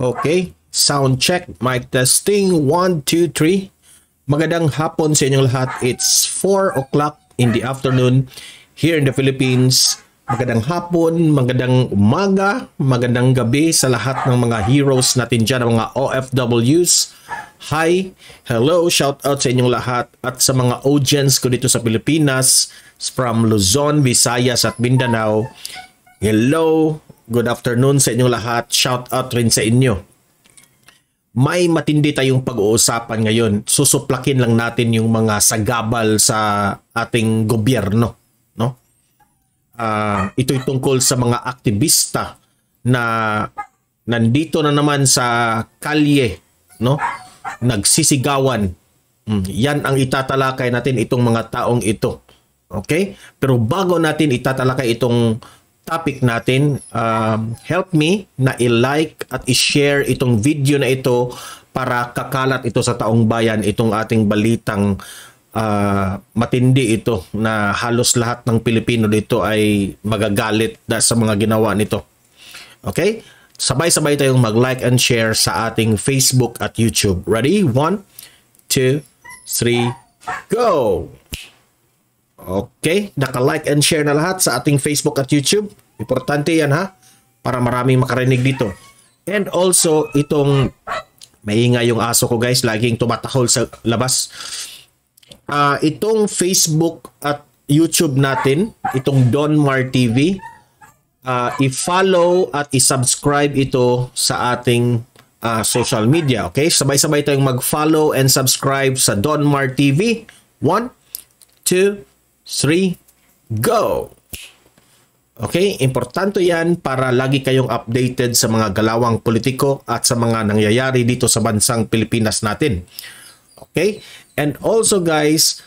Okay, sound check, mic testing, 1, 2, 3. Magandang hapon sa inyong lahat. It's 4 o'clock in the afternoon here in the Philippines. Magandang hapon, magandang umaga, magandang gabi sa lahat ng mga heroes natin dyan, mga OFWs. Hi, hello, shout out sa inyong lahat at sa mga audience ko dito sa Pilipinas from Luzon, Visayas at Mindanao. Hello, good afternoon sa inyong lahat. Shout out rin sa inyo. May matindi tayong pag-uusapan ngayon. Susuplakin lang natin yung mga sagabal sa ating gobyerno, no? Ito'y tungkol sa mga aktivista na nandito na naman sa kalye, no? Nagsisigawan. Yan ang itatalakay natin, itong mga taong ito. Okay? Pero bago natin itatalakay itong topic natin, help me na i-like at i-share itong video na ito para kakalat ito sa taong bayan, itong ating balitang matindi ito na halos lahat ng Pilipino dito ay magagalit sa mga ginawa nito. Okay? Sabay-sabay tayong mag-like and share sa ating Facebook at YouTube. Ready? 1, 2, 3, go! Okay, naka-like and share na lahat sa ating Facebook at YouTube. Importante yan ha, para maraming makarinig dito. And also, itong maingay yung aso ko guys, laging tumatahol sa labas. Itong Facebook at YouTube natin, itong Donmar TV, i-follow at i-subscribe ito sa ating social media. Okay, sabay-sabay tayong mag-follow and subscribe sa Donmar TV. 1, 2, 3, go! Okay, importante yan para lagi kayong updated sa mga galawang politiko at sa mga nangyayari dito sa bansang Pilipinas natin. Okay, and also guys,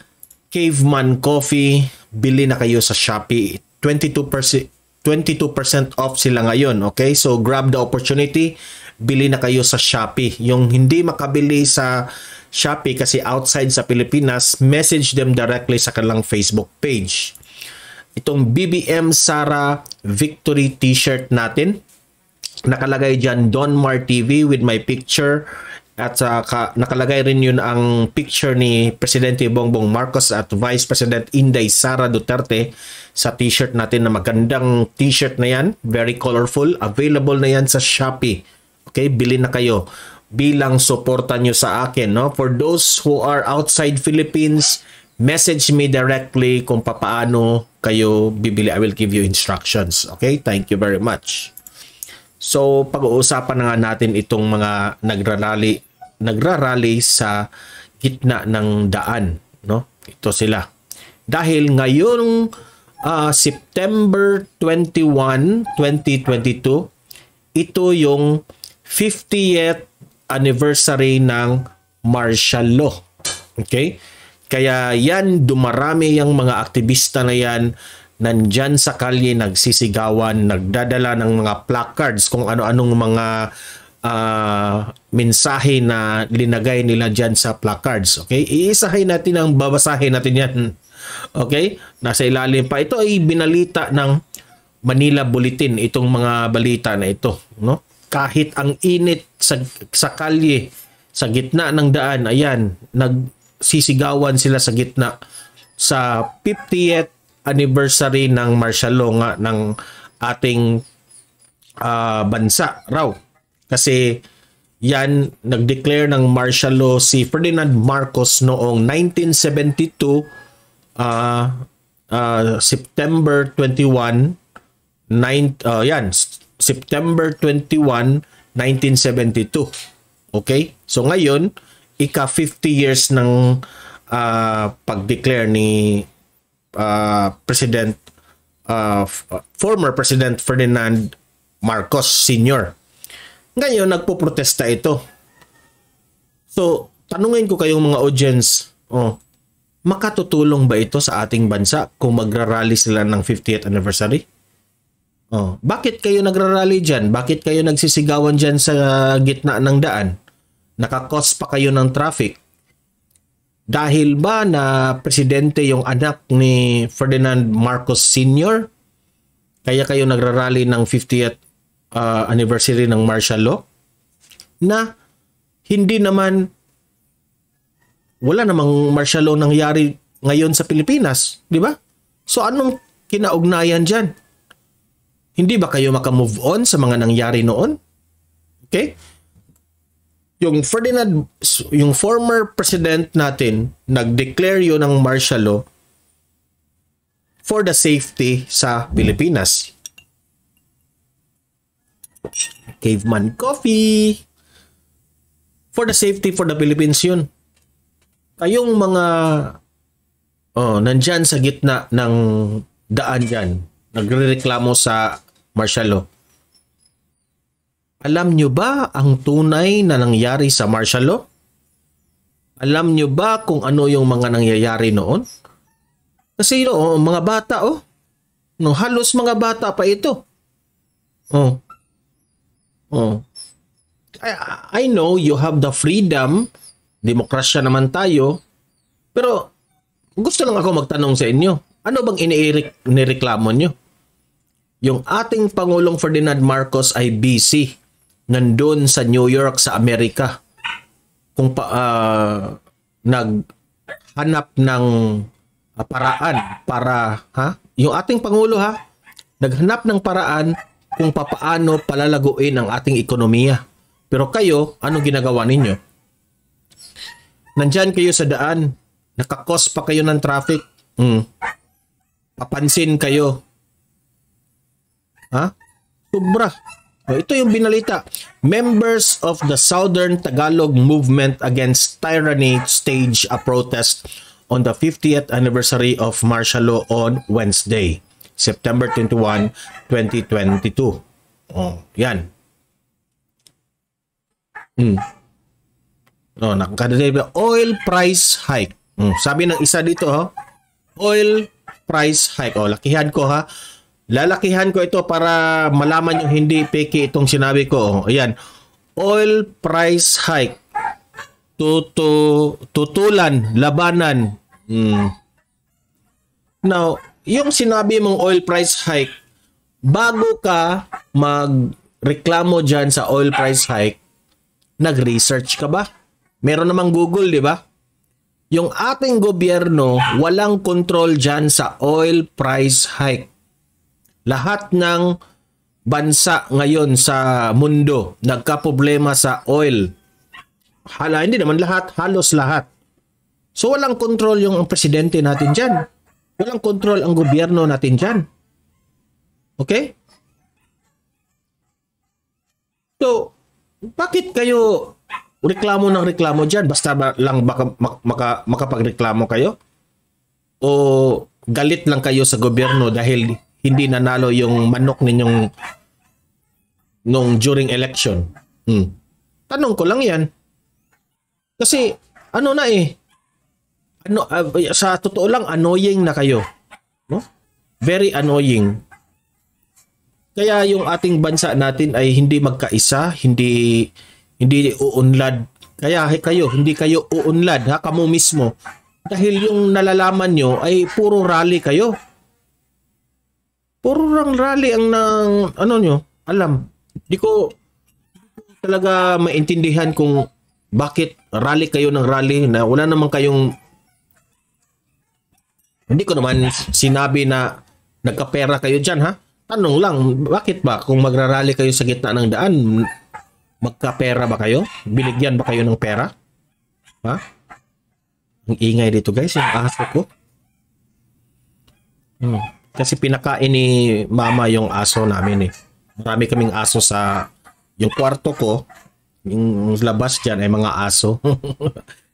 Caveman Coffee, bili na kayo sa Shopee. 22% off sila ngayon. Okay, so grab the opportunity, bili na kayo sa Shopee. Yung hindi makabili sa Shopee kasi outside sa Pilipinas, message them directly sa kanilang Facebook page. Itong BBM Sara Victory t-shirt natin, nakalagay dyan Donmar TV with my picture at nakalagay rin yun ang picture ni Presidente Bongbong Marcos at Vice President Inday Sara Duterte sa t-shirt natin na magandang t-shirt na yan, very colorful, available na yan sa Shopee. Okay, bilhin na kayo bilang suporta nyo sa akin, no? For those who are outside Philippines, message me directly kung paano kayo bibili. I will give you instructions. Okay? Thank you very much. So, pag-uusapan na nga natin itong mga nagrarally sa gitna ng daan, no? Ito sila. Dahil ngayong September 21, 2022, ito yung 50th anniversary ng martial law. Okay? Kaya yan, dumarami yung mga aktivista na yan, nandyan sa kalye, nagsisigawan, nagdadala ng mga placards, kung ano-anong mga mensahe na linagay nila dyan sa placards. Okay? Iisahin natin ang babasahin natin yan. Okay? Nasa ilalim pa. Ito ay binalita ng Manila Bulletin, itong mga balita na ito, no? Kahit ang init sa kalye, sa gitna ng daan, ayan, nagsisigawan sila sa gitna sa 50th anniversary ng martial law nga ng ating bansa raw. Kasi yan, nag-declare ng martial law si Ferdinand Marcos noong 1972, September 21, September 21, 1972. Okay? So ngayon, ika-50 years ng pag-declare ni former President Ferdinand Marcos Sr. Ngayon, nagpo-protesta ito. So, tanungin ko kayong mga audience, makatutulong ba ito sa ating bansa kung magrarally sila ng 50th anniversary? Bakit kayo nagrarally dyan? Bakit kayo nagsisigawan dyan sa gitna ng daan? Nakakos pa kayo ng traffic? Dahil ba na presidente yung anak ni Ferdinand Marcos Sr.? Kaya kayo nagrarally ng 50th anniversary ng martial law? na hindi naman wala namang martial law nangyari ngayon sa Pilipinas, di ba? So anong kinaugnayan dyan? Hindi ba kayo makamove on sa mga nangyari noon? Okay? Yung former president natin, nag-declare yun ng martial law for the safety sa Pilipinas. Caveman Coffee. For the safety for the Philippines yun. Kayong mga nandyan sa gitna ng daan dyan, nagrereklamo sa martial law. Alam nyo ba ang tunay na nangyari sa martial law? Alam nyo ba kung ano yung mga nangyayari noon? Kasi mga bata halos mga bata pa ito. I know you have the freedom, demokrasya naman tayo, pero gusto lang ako magtanong sa inyo, ano bang inireklamo nyo? Yung ating Pangulong Ferdinand Marcos ay busy, nandun sa New York sa Amerika, kung naghanap ng paraan para yung ating Pangulo naghanap ng paraan kung papaano palalaguin ang ating ekonomiya. Pero kayo, ano ginagawa ninyo? Nandyan kayo sa daan, nakakos pa kayo ng traffic. Papansin kayo. Sobra. Ito yung binalita. Members of the Southern Tagalog Movement Against Tyranny stage a protest on the 50th anniversary of martial law on Wednesday, September 21, 2022. Yan. Nakakadali oil price hike. Sabi ng isa dito, oil price hike. Lakihan ko Lalakihan ko ito para malaman yung hindi peke itong sinabi ko. Ayan. Oil price hike. Tutulan, labanan. Now, yung sinabi mong oil price hike, bago ka magreklamo dyan sa oil price hike, nag-research ka ba? Meron namang Google, di ba? Yung ating gobyerno, walang control dyan sa oil price hike. Lahat ng bansa ngayon sa mundo nagka-problema sa oil. Hindi naman lahat, halos lahat. So walang control yung presidente natin dyan. Walang control ang gobyerno natin dyan. Okay? So, bakit kayo reklamo ng reklamo dyan? Basta lang makapagreklamo kayo? O galit lang kayo sa gobyerno dahil hindi nanalo yung manok ninyong during election? Tanong ko lang yan. Kasi sa totoo lang, annoying na kayo. No? Very annoying. Kaya yung ating bansa natin ay hindi magkaisa, hindi uunlad. Kaya hindi kayo uunlad, kamo mismo. Dahil yung nalalaman nyo ay puro rally kayo. Puro rally ang nyo, alam. Di ko talaga maintindihan kung bakit rally kayo ng rally na wala naman kayong. Hindi ko naman sinabi na nagkapera kayo dyan, Tanong lang, bakit ba kung magrarally kayo sa gitna ng daan, magkapera ba kayo? Binigyan ba kayo ng pera? Ang ingay dito guys, yung aso ko. Kasi pinakain ni mama yung aso namin . Marami kaming aso sa yung kwarto ko. Yung labas dyan ay mga aso.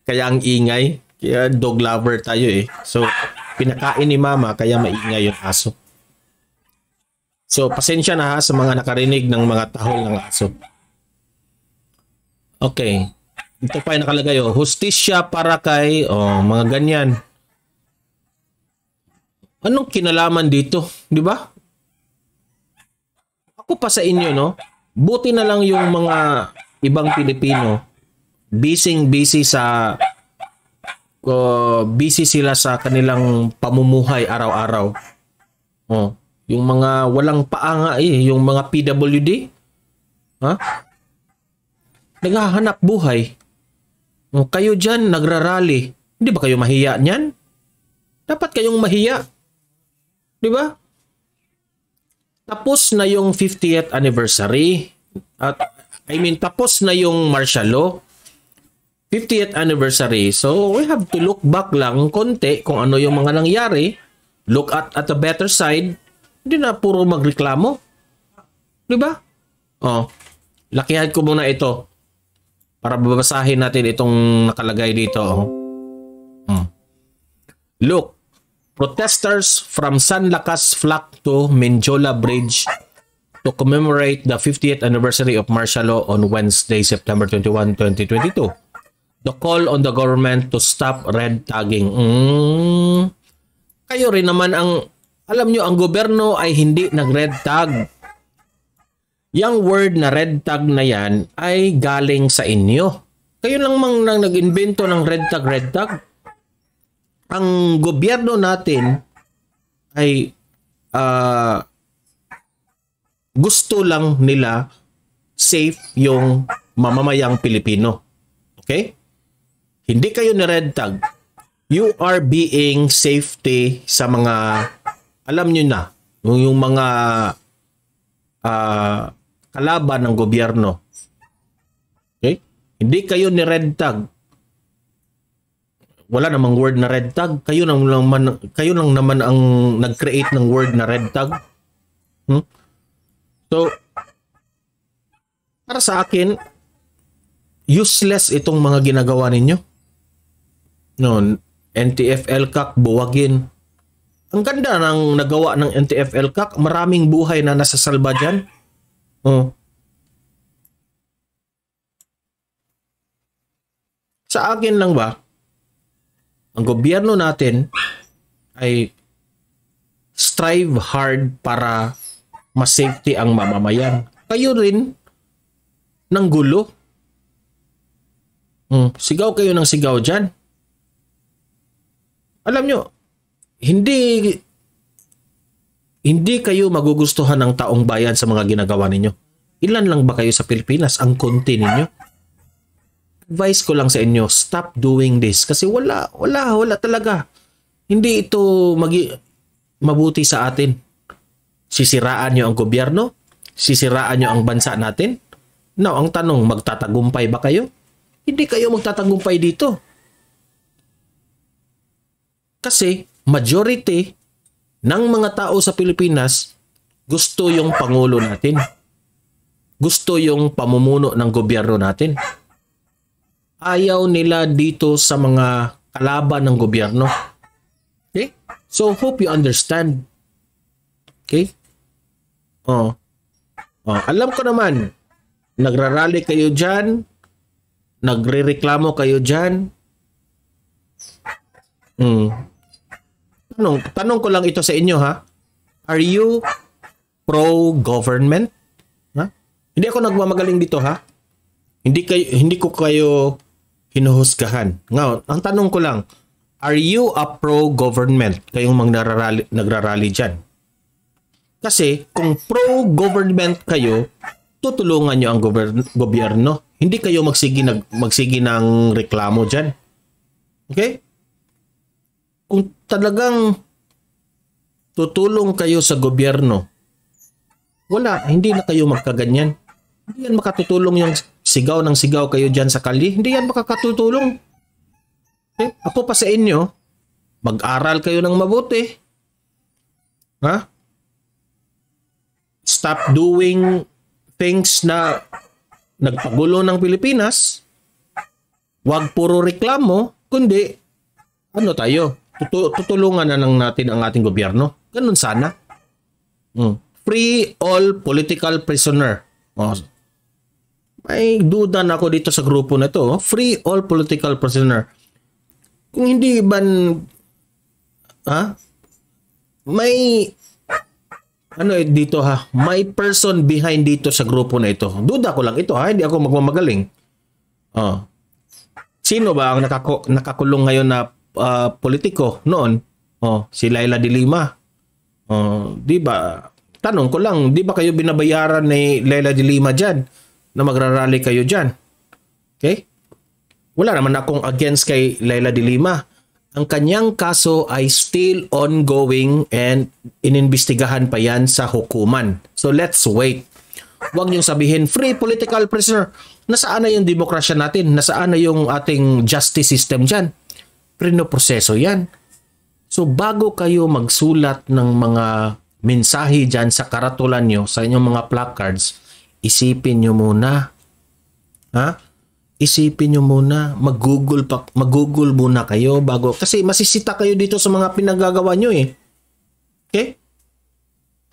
Kaya ang ingay. Kaya dog lover tayo . So, pinakain ni mama kaya maingay yung aso. So, pasensya na sa mga nakarinig ng mga tahol ng aso. Okay. Ito pa yung nakalagay. Hustisya para kay mga ganyan. Anong kinalaman dito? Di ba? Ako pa sa inyo, buti na lang yung mga ibang Pilipino busy sila sa kanilang pamumuhay araw-araw. Yung mga walang paanga yung mga PWD. naghahanap buhay. Kayo dyan, nagrarally. Hindi ba kayo mahiya niyan? Dapat kayong mahiya. Di ba? Tapos na yung 50th anniversary. Tapos na yung martial law. 50th anniversary. So, we have to look back lang konti kung ano yung mga nangyari. Look at the better side. Hindi na puro magreklamo. Di ba? Lakihan ko muna ito para babasahin natin itong nakalagay dito. Look, protesters from San Lakas flocked to Menjola Bridge to commemorate the 50th anniversary of martial law on Wednesday, September 21, 2022. The call on the government to stop red tagging. Kayo rin naman alam nyo, ang gobyerno ay hindi nag-red tag. Yang word na red tag na yan ay galing sa inyo. Kayo lang mang nag-invento ng red tag. Ang gobyerno natin ay gusto lang nila safe yung mamamayang Pilipino. Okay? Hindi kayo ni red tag. You are being safety sa mga, alam nyo na, yung mga kalaban ng gobyerno. Okay? Hindi kayo ni red tag. Wala namang word na red tag. Kayo lang naman ang nag-create ng word na red tag. So, para sa akin, useless itong mga ginagawa ninyo. No, NTF-ELCAC, buwagin. Ang ganda ng nagawa ng NTF-ELCAC. Maraming buhay na nasasalba dyan. Sa akin lang ba, ang gobyerno natin ay strive hard para mas-safety ang mamamayan. Kayo rin ng gulo. Sigaw kayo ng sigaw dyan. Alam nyo, hindi kayo magugustuhan ng taong bayan sa mga ginagawa ninyo. Ilan lang ba kayo sa Pilipinas? Ang konti ninyo. Advice ko lang sa inyo, stop doing this. Kasi wala talaga. Hindi ito mabuti sa atin. Sisiraan nyo ang gobyerno? Sisiraan nyo ang bansa natin? Now, ang tanong, magtatagumpay ba kayo? Hindi kayo magtatagumpay dito. Kasi majority ng mga tao sa Pilipinas gusto yung pangulo natin. Gusto yung pamumuno ng gobyerno natin. Ayaw nila dito sa mga kalaban ng gobyerno. Okay? So hope you understand. Okay? Alam ko naman, nagrarally kayo dyan, nagrereklamo kayo dyan. Tanong ko lang ito sa inyo, ha? Are you pro-government? Ha? Hindi ako nagmamagaling dito, ha? Hindi ko kayo hinuhusgahan. Ngayon, ang tanong ko lang, are you a pro-government? Kayong nagrarally dyan. Kasi kung pro-government kayo, tutulungan nyo ang gobyerno. Hindi kayo magsigi ng reklamo dyan. Okay? Kung talagang tutulong kayo sa gobyerno, hindi na kayo magkaganyan. Hindi yan makatutulong yung sigaw ng sigaw kayo dyan sa kalye. Hindi yan makakatutulong. Okay? Ako pa sa inyo, mag-aral kayo ng mabuti. Ha? Stop doing things na nagpagulo ng Pilipinas. Huwag puro reklamo, kundi tayo? Tutulungan na lang natin ang ating gobyerno. Ganun sana. Free all political prisoner. May duda na ako dito sa grupo na to. Free all political prisoner. Kung hindi ba may dito, ha? May person behind dito sa grupo na ito. Duda ko lang ito, ha? Hindi ako magmamagaling. Sino ba ang nakakulong ngayon na politiko noon? Si Laila de Lima. Di ba? Tanong ko lang, di ba kayo binabayaran ni Laila de Lima dyan na magrarally kayo dyan? Okay? Wala naman akong against kay Leila de Lima. Ang kanyang kaso ay still ongoing and inimbestigahan pa yan sa hukuman. So let's wait. Huwag niyong sabihin, free political prisoner. Nasaan na yung demokrasya natin? Nasaan na yung ating justice system dyan? Prinoproseso yan. So bago kayo magsulat ng mga mensahe dyan sa karatulan nyo, sa inyong mga placards, isipin nyo muna. Ha? Isipin nyo muna. Mag-google muna kayo bago. Kasi masisita kayo dito sa mga pinagagawa nyo eh. Okay?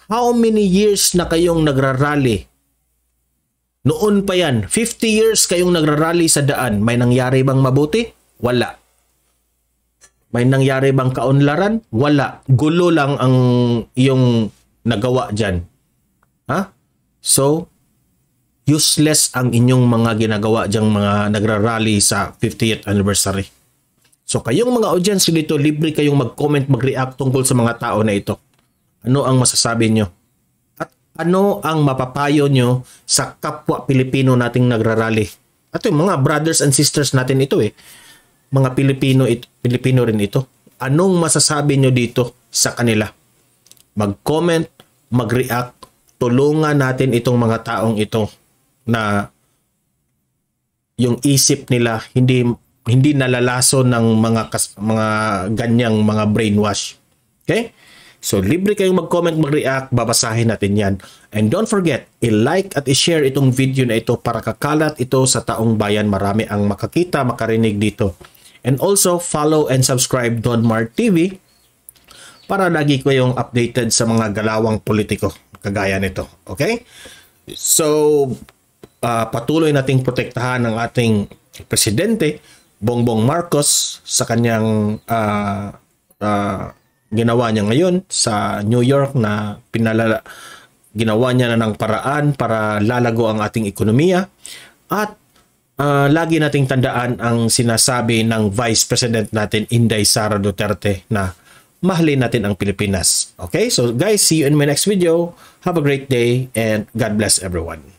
How many years na kayong nagrarally? Noon pa yan. 50 years kayong nagrarally sa daan. May nangyari bang mabuti? Wala. May nangyari bang kaunlaran? Wala. Gulo lang ang iyong nagawa dyan. Ha? So, useless ang inyong mga ginagawa dyang mga nagrarally sa 50th anniversary. So, kayong mga audience dito, libre kayong mag-comment, mag-react tungkol sa mga tao na ito. Ano ang masasabi nyo? At ano ang mapapayo nyo sa kapwa Pilipino nating nagrarally? At yung mga brothers and sisters natin ito eh. Mga Pilipino rin ito. Anong masasabi nyo dito sa kanila? Mag-comment, mag-react, tulungan natin itong mga taong ito na yung isip nila hindi nalalaso ng mga ganyang mga brainwash. Okay? So libre kayong mag-comment, mag-react, babasahin natin 'yan. And don't forget, i-like at i-share itong video na ito para kakalat ito sa taong bayan. Marami ang makakita, makarinig dito. And also follow and subscribe Don Mart TV para lagi kayong updated sa mga galawang politiko kagaya nito. Okay? So patuloy nating protektahan ang ating presidente Bongbong Marcos sa kanyang ginawa niya ngayon sa New York na ginawa niya na ng paraan para lalago ang ating ekonomiya at lagi nating tandaan ang sinasabi ng Vice President natin Inday Sara Duterte na mahalin natin ang Pilipinas. Okay? So guys, see you in my next video. Have a great day and God bless everyone.